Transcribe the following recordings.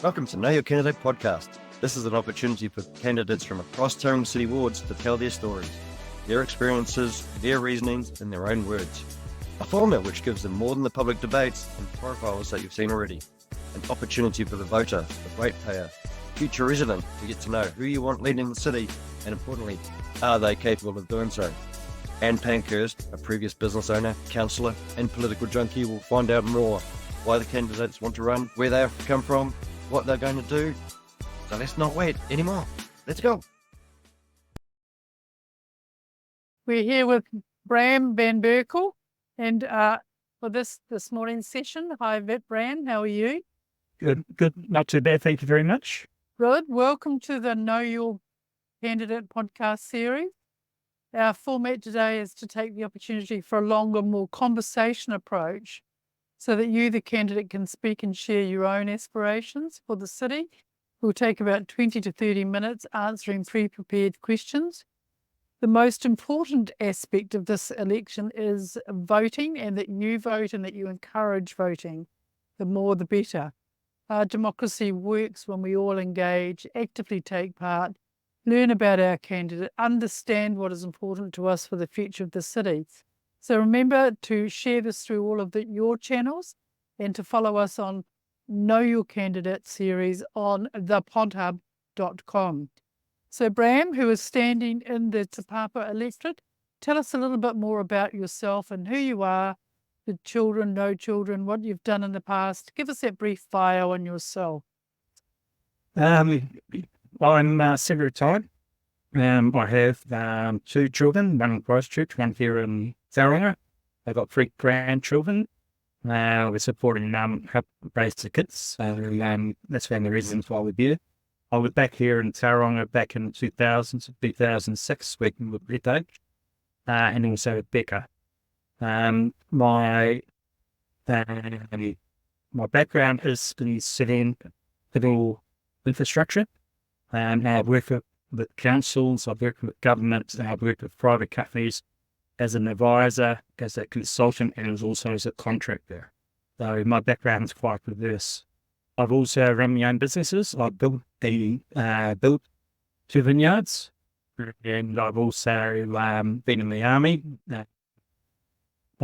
Welcome to Know Your Candidate podcast. This is an opportunity for candidates from across Tauranga City wards to tell their stories, their experiences, their reasonings in their own words. A format which gives them more than the public debates and profiles that you've seen already. An opportunity for the voter, the ratepayer, future resident to get to know who you want leading the city and, importantly, are they capable of doing so? Anne Pankhurst, a previous business owner, councillor and political junkie, will find out more why the candidates want to run, where they have come from, what they're going to do. So let's not wait anymore. Let's go. We're here with Bram van Berkel, and for this morning's session. Hi, Bram. How are you? Good. Not too bad. Thank you very much. Good. Welcome to the Know Your Candidate podcast series. Our format today is to take the opportunity for a longer, more conversation approach so that you, the candidate, can speak and share your own aspirations for the city. We'll take about 20 to 30 minutes answering pre-prepared questions. The most important aspect of this election is voting, and that you vote and that you encourage voting. The more, the better. Our democracy works when we all engage, actively take part, learn about our candidate, understand what is important to us for the future of the city. So remember to share this through all of your channels and to follow us on Know Your Candidate series on thepodhub.com. So Bram, who is standing in the Te Papa electorate, tell us a little bit more about yourself and who you are, the children, no children, what you've done in the past. Give us that brief bio on yourself. I'm semi-retired. I have two children, one in Christchurch, one here in Tauranga. I've got 3 grandchildren. We're supporting help raise the kids. So that's one of the reasons why we're here. I was back here in Tauranga back in 2006, working with Berkel, and also with Berkel. My background is in civil infrastructure. I've worked with councils, I've worked with government, I've worked with private companies as an advisor, as a consultant, and also as a contractor. So my background is quite diverse. I've also run my own businesses. I've built 2 vineyards, and I've also been in the army. I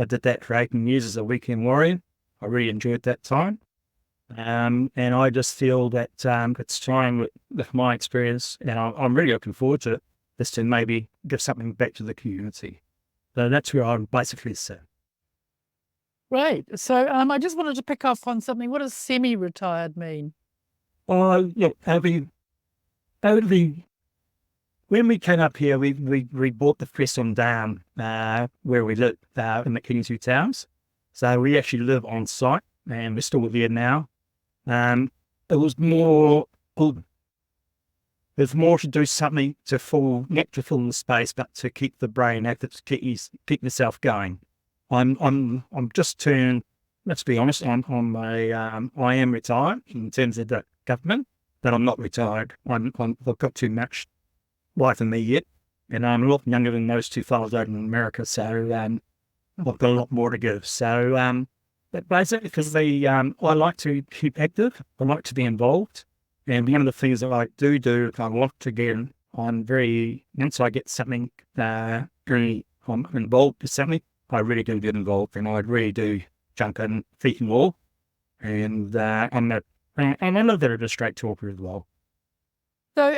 did that for 18 years as a weekend warrior. I really enjoyed that time. And I just feel that it's time with my experience, and I'm really looking forward to it, is to maybe give something back to the community. So that's where I'm basically set. Right. So I just wanted to pick up on something. What does semi-retired mean? When we came up here, we bought the Preston Dam where we live in the Kingsview Towns. So we actually live on site, and we're still there now. It was more to do something not to fill the space, but to keep the brain active, to keep yourself going. I'm just turned. Let's be honest. I am retired in terms of the government, but I'm not retired. I've got too much life in me yet, and I'm a lot younger than those 2 fellows over in America. So I've got a lot more to give. So but basically, I like to keep active. I like to be involved. And one of the things that I do if I want to get, once I get something, I'm involved with something, I really do get involved, and I really do jump in, feet and all. And I'm a little bit of a straight talker as well. So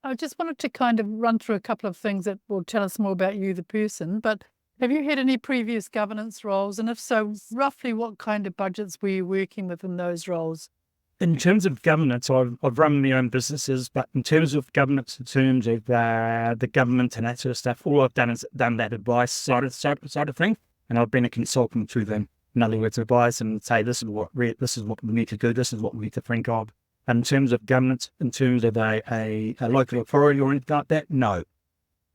I just wanted to kind of run through a couple of things that will tell us more about you, the person, but have you had any previous governance roles? And if so, roughly what kind of budgets were you working with in those roles? In terms of governance, I've run my own businesses, but in terms of governance, in terms of the government and that sort of stuff, all I've done is done that advice side of thing, and I've been a consultant to them. In other words, advise them and say, this is what we need to do, this is what we need to think of. And in terms of governance, in terms of a local authority or anything like that, no.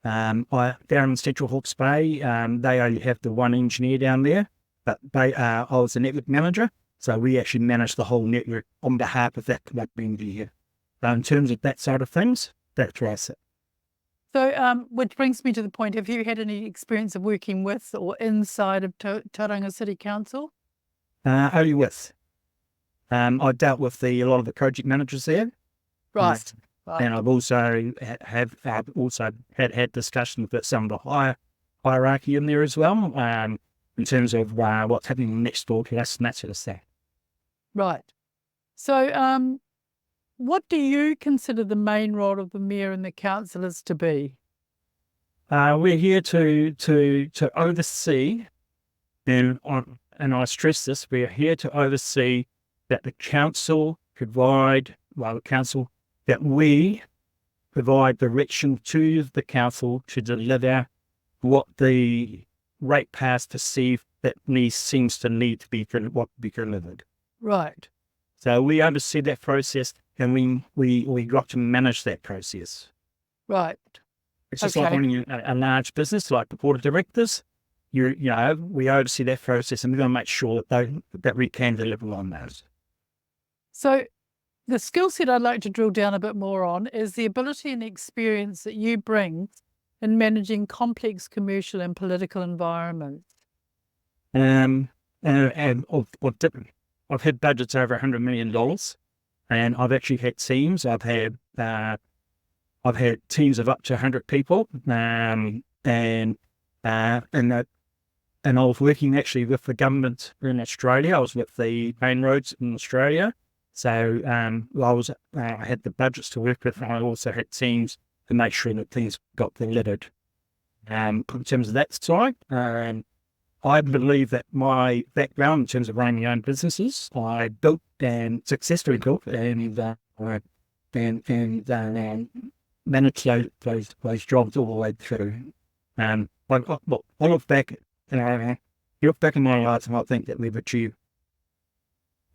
Down in Central Hawke's Bay, they only have the 1 engineer down there, but I was the network manager, so we actually managed the whole network on behalf of that engineer. So in terms of that side of things, that's where I sit. So, which brings me to the point, have you had any experience of working with or inside of Tauranga City Council? Only with. I dealt with a lot of the project managers there. Right. Right. And I've also had discussions with some of the hierarchy in there as well, in terms of what's happening next door to us and that sort of stuff. Right. So, what do you consider the main role of the mayor and the councillors to be? We're here to oversee, and I stress this: we're here to oversee that the council that we provide direction to the council to deliver what the ratepayers perceive that seems to need to be delivered. Right. So we oversee that process, and we got to manage that process. Right. It's just like running a large business, like the board of directors. We oversee that process, and we're going to make sure that we can deliver on those. So the skill set I'd like to drill down a bit more on is the ability and experience that you bring in managing complex commercial and political environments. And I've had budgets over $100 million, and I've actually had teams. I've had teams of up to 100 people, and I was working actually with the government in Australia. I was with the main roads in Australia. So I had the budgets to work with, and I also had teams to make sure that things got delivered. In terms of that side, I believe that my background in terms of running my own businesses, I built and successfully built and managed those jobs all the way through. I look back, in my life, and I think that we've achieved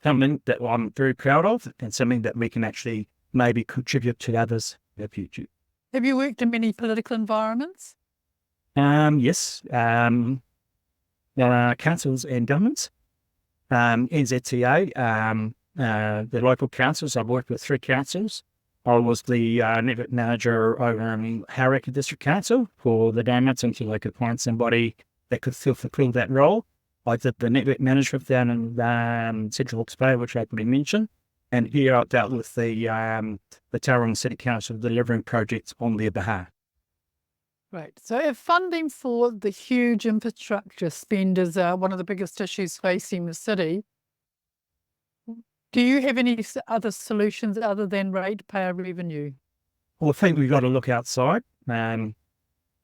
something that I'm very proud of, and something that we can actually maybe contribute to others in the future. Have you worked in many political environments? Yes. Councils and governments, NZTA, the local councils. I've worked with 3 councils. I was the network manager over in Tauranga District Council for the Dammits until they could find somebody that could fulfill that role. I did the network management down in Central Hawke's Bay, which I could mention. And here I dealt with the Tauranga City Council delivering projects on their behalf. Right. So if funding for the huge infrastructure spend is one of the biggest issues facing the city, do you have any other solutions other than ratepayer revenue? Well, I think we've got to look outside.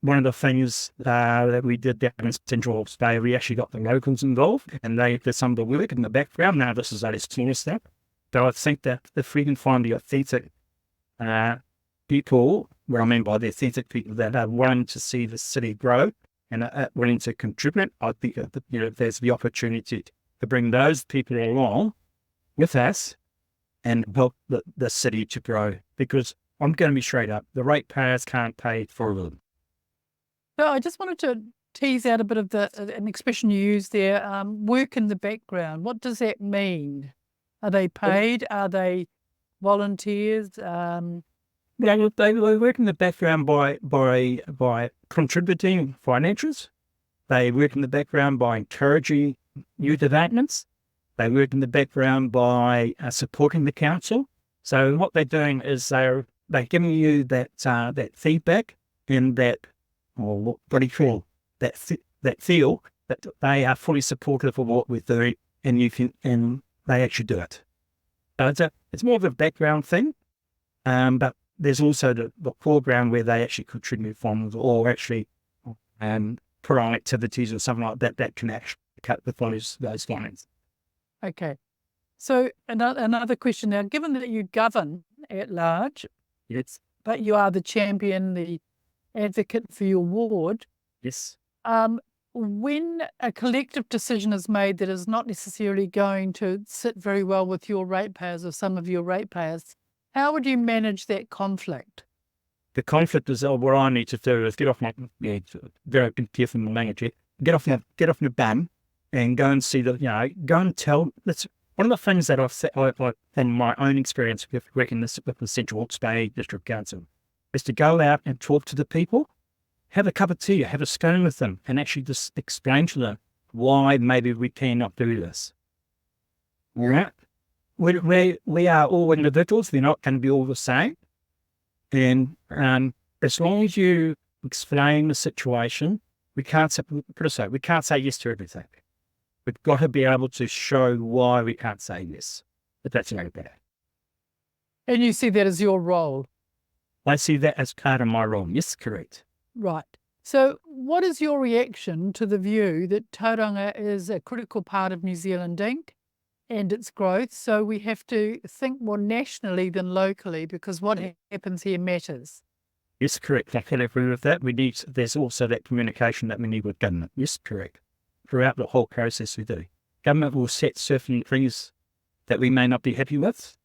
One of the things that we did down in Central Hawke's Bay, we actually got the locals involved, and they did some of the work in the background. Now, this is at its senior step. So I think that if we can find the authentic people, what I mean by the authentic people that are willing to see the city grow and are willing to contribute, I think there's the opportunity to bring those people along with us and help the city to grow. Because I'm going to be straight up, the ratepayers can't pay for them. So I just wanted to tease out a bit of an expression you used there, work in the background. What does that mean? Are they paid? Are they volunteers? They work in the background by contributing financials. They work in the background by encouraging new developments. They work in the background by supporting the council. So what they're doing is they're giving you that feedback and that feel that they are fully supportive of what we're doing, and they actually do it. So it's more of a background thing, but there's also the foreground where they actually contribute funds or actually put on activities or something like that can actually cut the those funds. Okay. So another question now, given that you govern at large, Yes. but you are the champion, the advocate for your ward, Yes. when a collective decision is made that is not necessarily going to sit very well with your ratepayers or some of your ratepayers, how would you manage that conflict? The conflict is what I need to do is get off my very careful language here. Get off your bum and go and see go and tell. That's one of the things that I've in my own experience with working with the Central Hawke's Bay District Council is to go out and talk to the people, have a cup of tea, have a scone with them, and actually just explain to them why maybe we cannot do this. All right? we are all individuals. We're not going to be all the same. And as long as you explain the situation, we can't say yes to everything. We've got to be able to show why we can't say yes, but that's no bad. And you see that as your role? I see that as part of my role. Yes, correct. Right. So what is your reaction to the view that Tauranga is a critical part of New Zealand Inc. and its growth? So we have to think more nationally than locally because what happens here matters. Yes, correct. I can agree with that. There's also that communication that we need with government. Yes, correct. Throughout the whole process we do. Government will set certain things that we may not be happy with.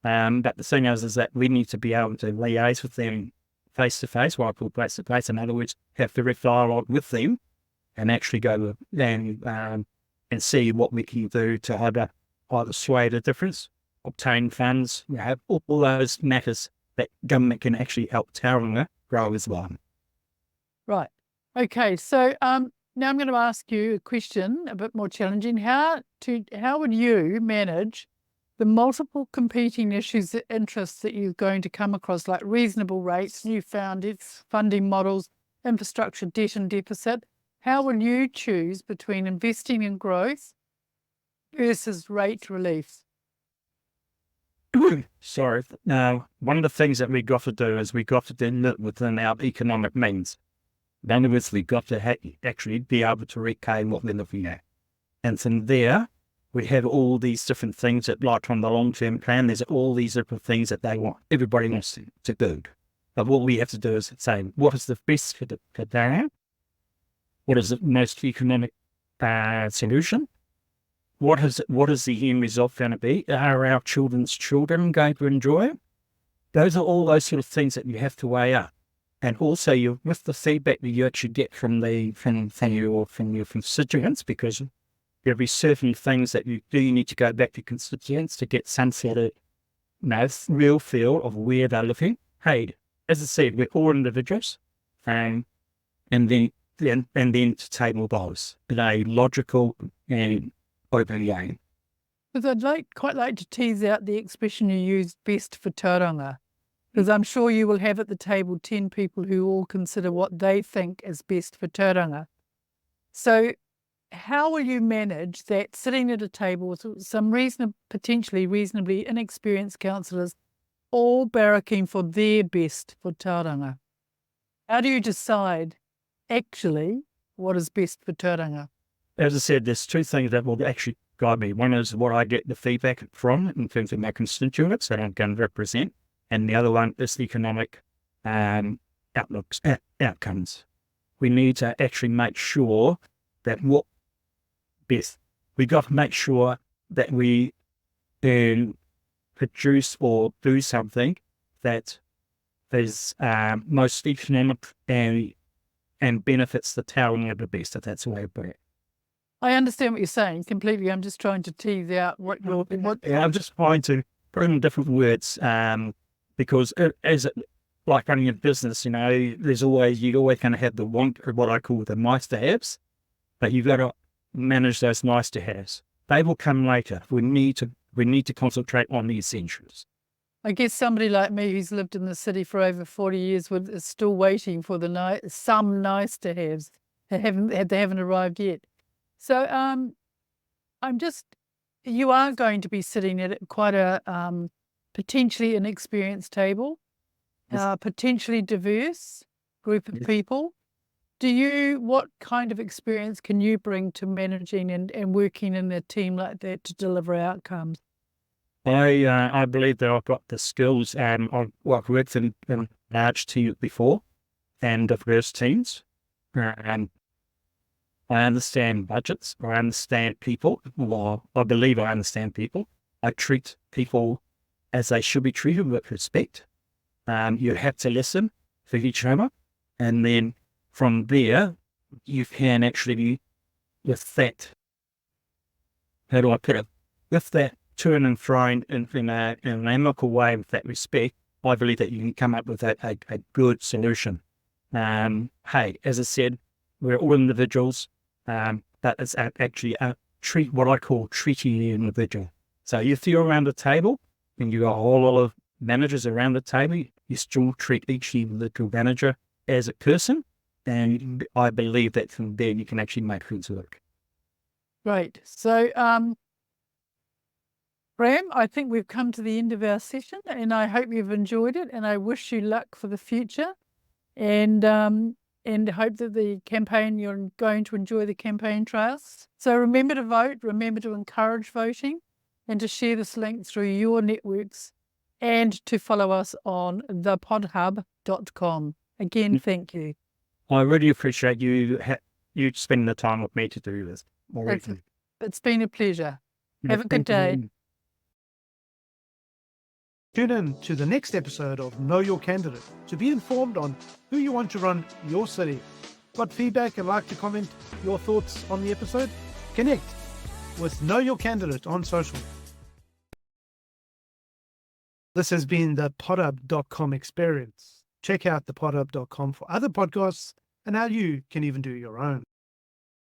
But the thing is that we need to be able to liaise with them face to face, what I call face to face. In other words, have direct dialogue with them and actually go and see what we can do to either sway the difference, obtain funds, all those matters that government can actually help Tauranga grow as well. Right. Okay. So now I'm going to ask you a question a bit more challenging. How would you manage the multiple competing issues, interests that you're going to come across, like reasonable rates, new funding models, infrastructure, debt and deficit? How will you choose between investing in growth versus rate relief? Sorry. Now, one of the things that we got to do is we got to do it within our economic means. In other words, we got to actually be able to repay what we're looking at. And from there, we have all these different things that, like on the long-term plan, there's all these different things that they want. Everybody wants to do. But what we have to do is say, what is the best for that? What is the most economic solution? What is the end result going to be? Are our children's children going to enjoy it? Those are all those sort of things that you have to weigh up. And also, with the feedback that you actually get from your constituents, because there'll be certain things that you need to go back to constituents to get some sort of real feel of where they're looking. Hey, as I said, we're all individuals, and then to table those in a logical and open game. Because I'd quite like to tease out the expression you used, best for Tauranga. Because I'm sure you will have at the table 10 people who all consider what they think is best for Tauranga. So how will you manage that sitting at a table with some potentially reasonably inexperienced councillors all barracking for their best for Tauranga? How do you decide actually what is best for Tauranga? As I said, there's two things that will actually guide me. One is what I get the feedback from in terms of my constituents that I'm going to represent. And the other one is the economic outcomes. We need to actually make sure that we got to make sure that we produce or do something that is most economic and benefits the Tauranga the best, if that's the way of putting it. I understand what you're saying completely. I'm just trying to tease out what. Yeah, I'm just trying to put in different words. Because like running a business, you always going to have the want, or what I call the nice to haves, but you've got to manage those nice to haves. They will come later. We need to concentrate on the essentials. I guess somebody like me who's lived in the city for over 40 years is still waiting for some nice to haves. They haven't arrived yet. So you are going to be sitting at quite a potentially inexperienced table, potentially diverse group of people. What kind of experience can you bring to managing and working in a team like that to deliver outcomes? I believe that I've got the skills, and I've worked in large teams before and diverse teams. And I understand budgets. I understand people. Well, I believe I understand people. I treat people as they should be treated with respect. You have to listen for each other. And then from there, you can actually, with that, how do I put it? With that turn and throwing in an amicable way with that respect, I believe that you can come up with a good solution. Hey, as I said, we're all individuals, but it's actually what I call treating the individual. So if you're around the table and you've got a whole lot of managers around the table, you still treat each individual manager as a person. And I believe that from there you can actually make things work. Great. So, Bram, I think we've come to the end of our session, and I hope you've enjoyed it, and I wish you luck for the future, and hope that the campaign, you're going to enjoy the campaign trails. So remember to vote, remember to encourage voting, and to share this link through your networks, and to follow us on thepodhub.com. Again, thank you. I really appreciate you spending the time with me to do this. It's been a pleasure. Have a good day. Tune in to the next episode of Know Your Candidate to be informed on who you want to run your city. Got feedback and like to comment your thoughts on the episode? Connect with Know Your Candidate on social. This has been the podhub.com experience. Check out thepodhub.com for other podcasts and how you can even do your own.